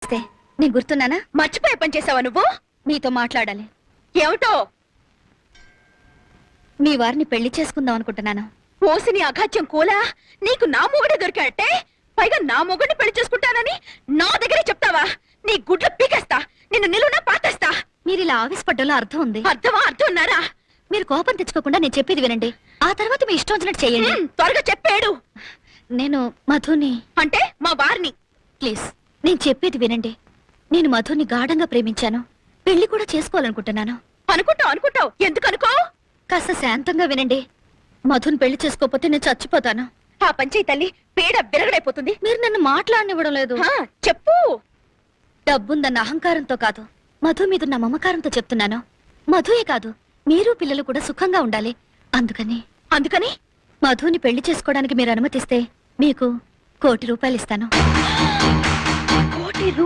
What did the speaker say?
పిలిస్తే నేను గుర్తున్నానా? మర్చిపోయే పని చేసావా నువ్వు? మీతో మాట్లాడాలి. ఏమిటో? మీ వారిని పెళ్లి చేసుకుందాం అనుకుంటున్నాను. పోసిని అఘాత్యం కూలా నీకు నా మొగుడే దొరికాటే, పైగా నా మొగుడిని పెళ్లి చేసుకుంటానని నా దగ్గరే చెప్తావా? నీ గుడ్లు పీకేస్తా, నిన్ను నిలువునా పాతేస్తా. మీరు ఇలా ఆవేశపడ్డంలో అర్థం ఉంది. అర్థమా? అర్థం ఉన్నారా? మీరు కోపం తెచ్చుకోకుండా నేను చెప్పేది వినండి, ఆ తర్వాత మీ ఇష్టం వచ్చినట్టు చెయ్యండి. త్వరగా చెప్పాడు. నేను మధుని అంటే మా వారిని. ప్లీజ్ నేను చెప్పేది వినండి. నేను మధుని గాఢంగా ప్రేమించాను, పెళ్లి కూడా చేసుకోవాలనుకుంటున్నాను. అనుకుంటావు. ఎందుకు అనుకో? కాస్త శాంతంగా వినండి. మధుని పెళ్లి చేసుకోకపోతే నేను చచ్చిపోతాను. ఆ పంచాయి తల్లి పీడ విరగడైపోతుంది. మీరు నన్ను మాట్లాడనివ్వడం లేదు. చెప్పు. డబ్బుందన్న అహంకారంతో కాదు, మధు మీదున్న మమకారంతో చెప్తున్నాను. మధుయే కాదు, మీరు పిల్లలు కూడా సుఖంగా ఉండాలి. అందుకని మధుని పెళ్లి చేసుకోవడానికి మీరు అనుమతిస్తే మీకు ₹1,00,00,000 ఇస్తాను. ₹1,00,00,000?